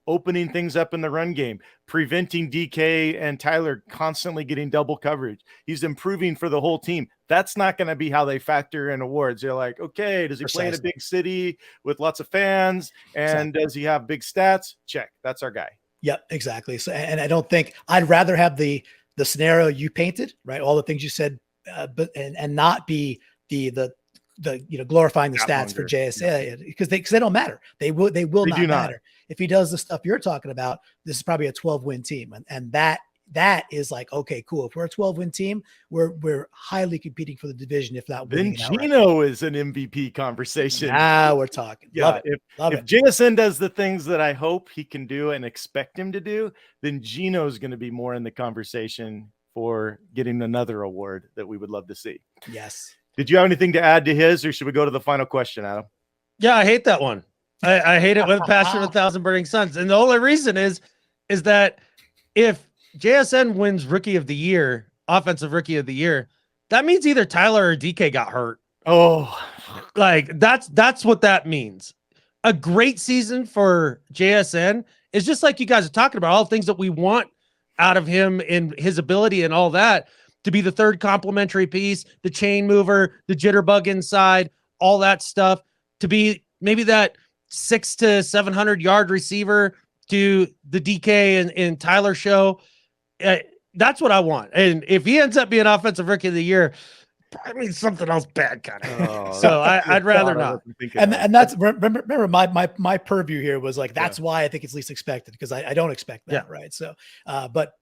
opening things up in the run game, preventing DK and Tyler constantly getting double coverage. He's improving for the whole team. That's not going to be how they factor in awards. They're like, okay, does he play in a big city with lots of fans? And does he have big stats? Check. That's our guy. Yep, exactly. So, and I don't think I'd rather have the scenario you painted, right? All the things you said, but not be the glorifying the stats for JSA because they don't matter. They will not matter. If he does the stuff you're talking about, this is probably a 12-win team. And that is like, okay, cool. If we're a 12-win team, we're highly competing for the division, if not winning. Then Gino is an MVP conversation. Now we're talking. Yeah. Love it. If JSN does the things that I hope he can do and expect him to do, then Gino's going to be more in the conversation for getting another award that we would love to see. Yes. Did you have anything to add to his, or should we go to the final question, Adam? Yeah, I hate that one. I hate it with passion of 1,000 burning suns. And the only reason is that if JSN wins rookie of the year, offensive rookie of the year, that means either Tyler or DK got hurt. Oh, like that's what that means. A great season for JSN is just like you guys are talking about, all the things that we want out of him and his ability and all that, to be the third complementary piece, the chain mover, the jitterbug inside, all that stuff, to be maybe that 600 to 700 yard receiver to the DK and Tyler show. That's what I want. And if he ends up being offensive rookie of the year, I mean, something else bad kind of. So I'd rather not. And that's remember my purview here was like, that's why I think it's least expected, because I don't expect that. Right. So, but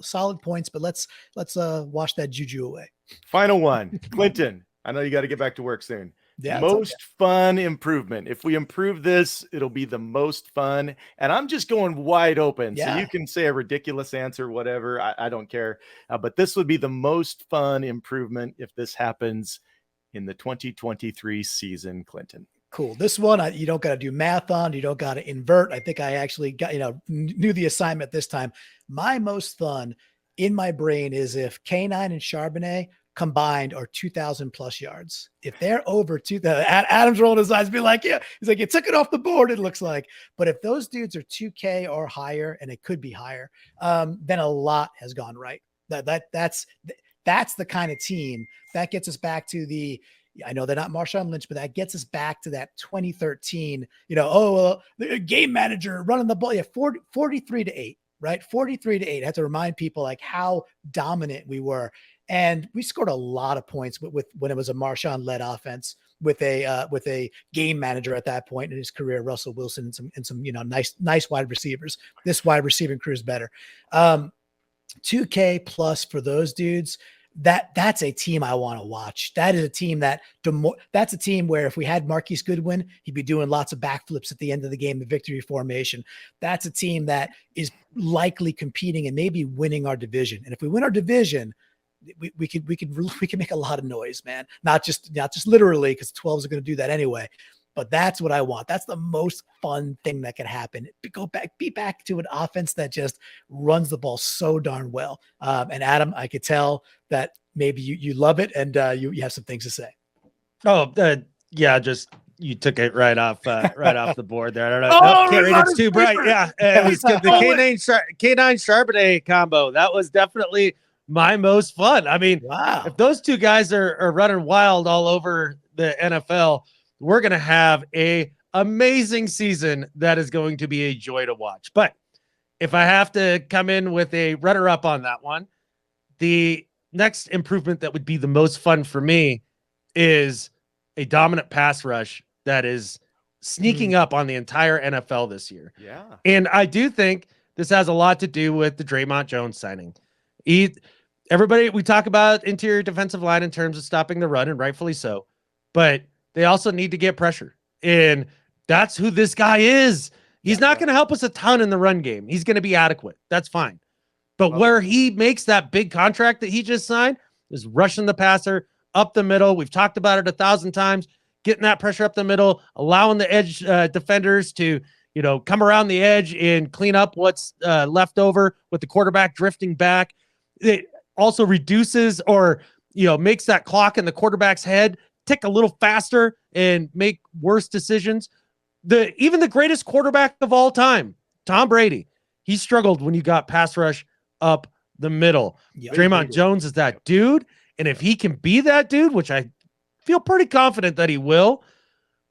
solid points, but let's wash that juju away. Final one, Clinton. I know you got to get back to work soon. Yeah, most fun improvement. If we improve this, it'll be the most fun. And I'm just going wide open. So you can say a ridiculous answer, whatever. I don't care. But this would be the most fun improvement if this happens in the 2023 season, Clinton. Cool. This one, you don't got to do math on. You don't got to invert. I think I actually got, knew the assignment this time. My most fun in my brain is if K9 and Charbonnet combined are 2,000 plus yards. If they're over 2,000, Adam's rolling his eyes, be like, yeah, he's like, you took it off the board, it looks like. But if those dudes are 2K or higher, and it could be higher, then a lot has gone right. That's the kind of team that gets us back to the, I know they're not Marshawn Lynch, but that gets us back to that 2013, the game manager running the ball. Yeah, 43-8, right? 43-8. I have to remind people like how dominant we were. And we scored a lot of points with when it was a Marshawn-led offense with a game manager at that point in his career, Russell Wilson, and some nice wide receivers. This wide receiving crew is better. 2K plus for those dudes. That's a team I want to watch. That is a team that's a team where if we had Marquise Goodwin, he'd be doing lots of backflips at the end of the game, the victory formation. That's a team that is likely competing and maybe winning our division. And if we win our division, we can make a lot of noise, man. Not just literally, because 12s are going to do that anyway. But that's what I want. That's the most fun thing that can happen. Be back to an offense that just runs the ball so darn well. And Adam, I could tell that maybe you love it, and you have some things to say. Oh, yeah, just you took it right off the board there. I don't know. Can't read, it's too bright. Yeah, it was the K9 Charbonnet combo. That was definitely my most fun. I mean, wow. If those two guys are running wild all over the NFL, we're going to have a amazing season that is going to be a joy to watch. But if I have to come in with a runner-up on that one, the next improvement that would be the most fun for me is a dominant pass rush that is sneaking up on the entire NFL this year. Yeah. And I do think this has a lot to do with the Draymond Jones signing. Everybody, we talk about interior defensive line in terms of stopping the run, and rightfully so, but they also need to get pressure. And that's who this guy is. He's not going to help us a ton in the run game. He's going to be adequate. That's fine. But where he makes that big contract that he just signed is rushing the passer up the middle. We've talked about it 1,000 times, getting that pressure up the middle, allowing the edge defenders to, come around the edge and clean up what's left over with the quarterback drifting back. It also reduces or, makes that clock in the quarterback's head tick a little faster and make worse decisions. even the greatest quarterback of all time, Tom Brady, he struggled when you got pass rush up the middle. Yep. Draymond Jones is that dude. And if he can be that dude, which I feel pretty confident that he will,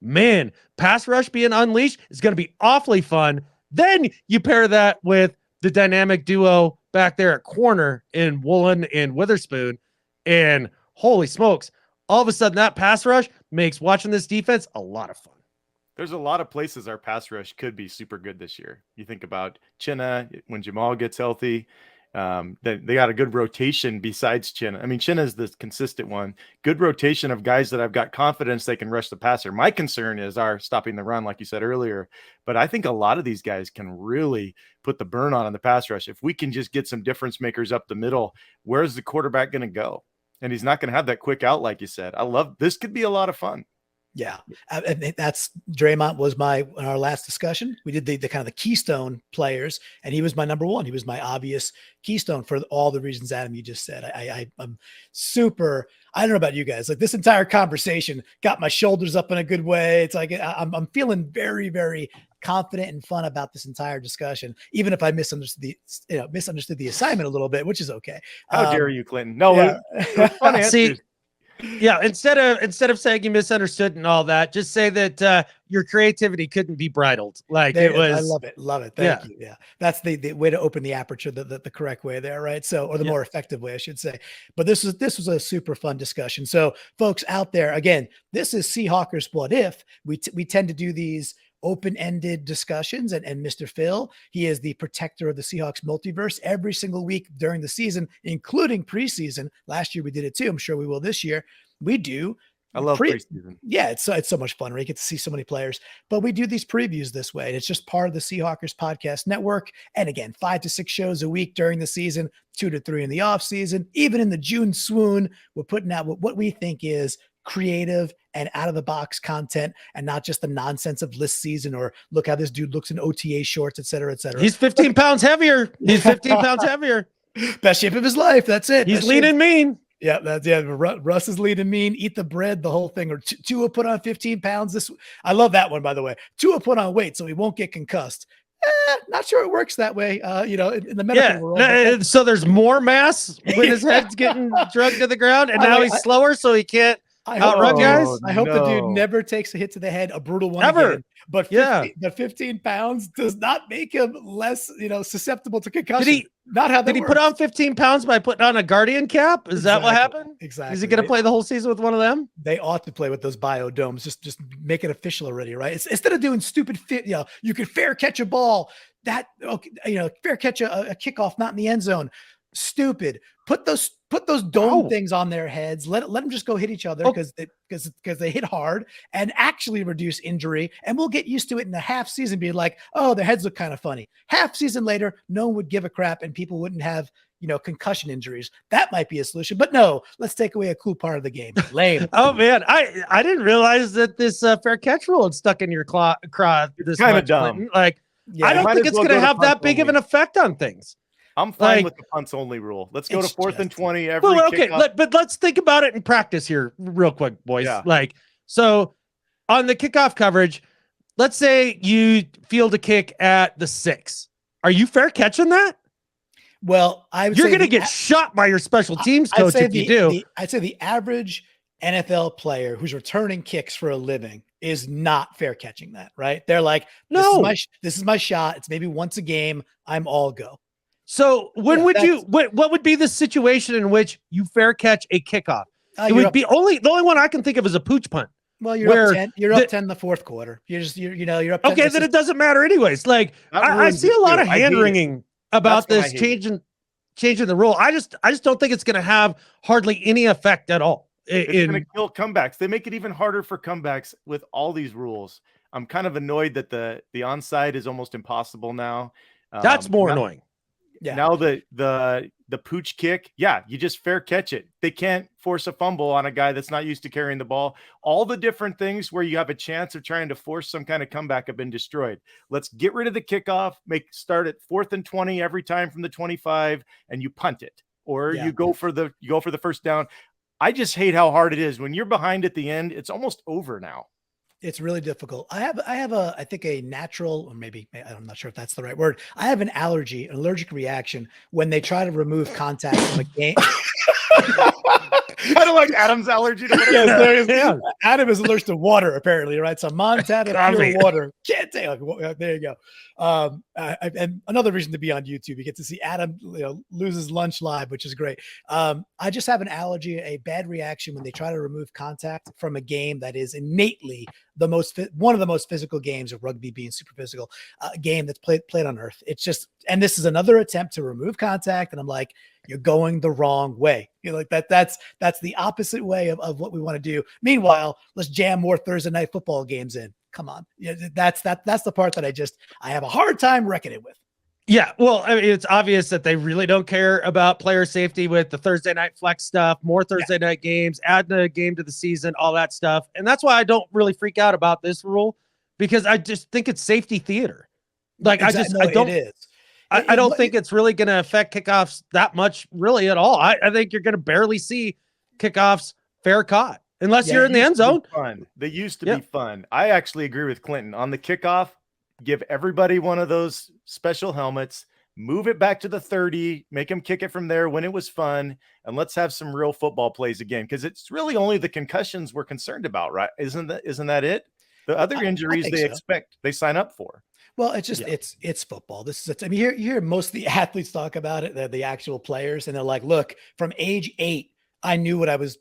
man, pass rush being unleashed is going to be awfully fun. Then you pair that with the dynamic duo back there at corner in Woolen and Witherspoon, and holy smokes, all of a sudden that pass rush makes watching this defense a lot of fun. There's a lot of places our pass rush could be super good this year. You think about Chinna when Jamal gets healthy. They got a good rotation besides Chinna. I mean, Chinna is the consistent one. Good rotation of guys that I've got confidence they can rush the passer. My concern is our stopping the run, like you said earlier. But I think a lot of these guys can really put the burn on the pass rush. If we can just get some difference makers up the middle, where's the quarterback going to go? And he's not going to have that quick out, like you said. I love this. Could be a lot of fun. Yeah, that's Draymond was in our last discussion. We did the kind of the keystone players, and he was my number one. He was my obvious keystone for all the reasons, Adam, you just said. I'm super. I don't know about you guys. Like this entire conversation got my shoulders up in a good way. It's like I'm feeling very, very confident and fun about this entire discussion, even if I misunderstood the assignment a little bit, which is okay. How dare you, Clinton? No, yeah. Fun answers. See, yeah, instead of saying you misunderstood and all that, just say that your creativity couldn't be bridled. Like it was. I love it. Thank you. Yeah, that's the way to open the aperture, the correct way there, right? So, or the more effective way, I should say. But this was a super fun discussion. So, folks out there, again, this is Seahawkers What If. We tend to do these open-ended discussions, and Mr. Phil, he is the protector of the Seahawks multiverse every single week during the season, including preseason. Last year we did it too. I'm sure we will this year. We do. I love preseason. Yeah, it's so much fun. We get to see so many players, but we do these previews this way. It's just part of the Seahawkers podcast network. And again, 5 to 6 shows a week during the season, 2 to 3 in the off season. Even in the June swoon, we're putting out what we think is creative and out of the box content, and not just the nonsense of list season or look how this dude looks in OTA shorts, et cetera, et cetera. He's 15 pounds heavier. He's 15 pounds heavier. Best shape of his life. That's it. He's lean and mean. Yeah, Russ is lean and mean. Eat the bread, the whole thing. Or Tua put on 15 pounds. I love that one, by the way. Tua put on weight so he won't get concussed. Not sure it works that way. In the medical world. So there's more mass when his head's getting drugged to the ground, and now he's slower, so he can't outrun guys. I hope the dude never takes a hit to the head, a brutal one ever. Again. But 15 pounds does not make him less, susceptible to concussion. Did he put on 15 pounds by putting on a Guardian cap? Is that what happened? Exactly. Is he going to play the whole season with one of them? They ought to play with those biodomes. Just make it official already, right? Instead of doing stupid fit, you could fair catch a ball fair catch a kickoff, not in the end zone. Stupid. Put those dome things on their heads. Let them just go hit each other because they hit hard and actually reduce injury. And we'll get used to it in the half season, being like, oh, their heads look kind of funny. Half season later, no one would give a crap and people wouldn't have concussion injuries. That might be a solution. But no, let's take away a cool part of the game. Lame. Oh man, I didn't realize that this fair catch rule had stuck in your craw this kind much, of dumb. Clinton. Like, I don't think it's going to have that big of an effect on things. I'm fine with the punts only rule. Let's go to 4th and 20 every but let's think about it in practice here real quick, boys. Yeah. So on the kickoff coverage, let's say you field a kick at the 6. Are you fair catching that? Well, you're going to get shot by your special teams coach if you do. I'd say the average NFL player who's returning kicks for a living is not fair catching that, right? They're like, no, this is my shot. It's maybe once a game. I'm all go. So what would be the situation in which you fair catch a kickoff? It would be the only one I can think of is a pooch punt. Well, you're up 10 in the fourth quarter. You're up 10. Okay, then it doesn't matter anyways. Like I see a lot of hand wringing about this changing the rule. I just don't think it's going to have hardly any effect at all. It's going to kill comebacks. They make it even harder for comebacks with all these rules. I'm kind of annoyed that the onside is almost impossible now. That's more annoying. Yeah. Now the pooch kick, you just fair catch it. They can't force a fumble on a guy that's not used to carrying the ball. All the different things where you have a chance of trying to force some kind of comeback have been destroyed. Let's get rid of the kickoff, start at 4th and 20 every time from the 25, and you punt it, or you go for the first down. I just hate how hard it is when you're behind at the end. It's almost over now. It's really difficult. I think a natural, or maybe I'm not sure if that's the right word. I have an allergic reaction when they try to remove contact from a game. Kind of like Adam's allergy to whatever. Yes, there is. Yeah. Adam is allergic to water, apparently, right? So Montana pure water. Can't take. There you go. And another reason to be on YouTube, you get to see Adam lose his lunch live, which is great. I just have an allergy, a bad reaction when they try to remove contact from a game that is innately one of the most physical games of rugby, being super physical, game that's played on earth. It's just, and this is another attempt to remove contact, and I'm like, you're going the wrong way. Like that's the opposite way of what we want to do. Meanwhile, let's jam more Thursday night football games in. Come on. That's the part that I have a hard time reckoning with. Yeah, well, I mean, it's obvious that they really don't care about player safety with the Thursday night flex stuff, more Thursday night games, adding a game to the season, all that stuff. And that's why I don't really freak out about this rule, because I just think it's safety theater. Like, exactly. I don't think it's really going to affect kickoffs that much, really, at all. I think you're going to barely see kickoffs fair caught unless you're in the end zone. Fun. They used to be fun. I actually agree with Clinton on the kickoff. Give everybody one of those special helmets, move it back to the 30, make them kick it from there when it was fun, and let's have some real football plays again, because it's really only the concussions we're concerned about, right? Isn't that it? The other injuries they sign up for. Well, it's just it's football. This is you hear most of the athletes talk about it, the actual players, and they're like, look, from age 8, I knew what I was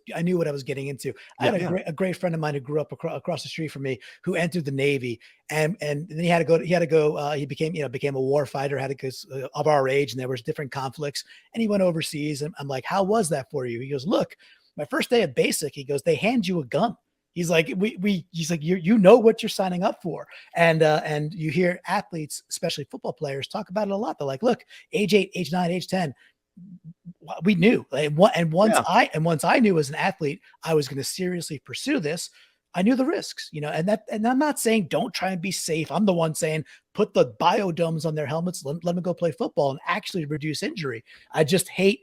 getting into. I had a great friend of mine who grew up across the street from me, who entered the Navy, and then he became a war fighter, had to go of our age, and there was different conflicts, and he went overseas. And I'm like, how was that for you? He goes, look, my first day at basic, he goes, they hand you a gun. He's like, he's like, you know what you're signing up for. And you hear athletes, especially football players, talk about it a lot. They're like, look, age 8, age 9, age 10, we knew. And once I knew as an athlete, I was going to seriously pursue this, I knew the risks, and I'm not saying don't try and be safe. I'm the one saying, put the biodomes on their helmets, let them go play football and actually reduce injury. I just hate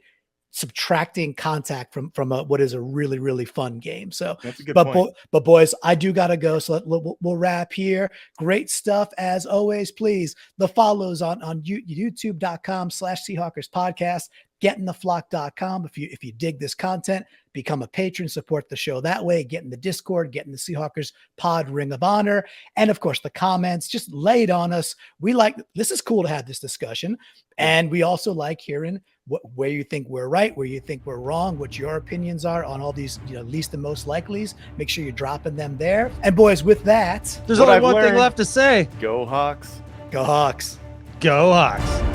subtracting contact from what is a really, really fun game. So that's a good point. But boys, I do gotta go, so we'll wrap here. Great stuff as always. Please, the follows on youtube.com/Seahawkers podcast, gettingtheflock.com. If you dig this content, become a patron, support the show that way, get in the Discord, get in the Seahawkers pod Ring of Honor, and of course the comments, just lay it on us. This is cool to have this discussion, and we also like hearing where you think we're right, where you think we're wrong, what your opinions are on all these, least and most likelies. Make sure you're dropping them there. And boys, with that, there's only one thing left to say. Go Hawks. Go Hawks. Go Hawks.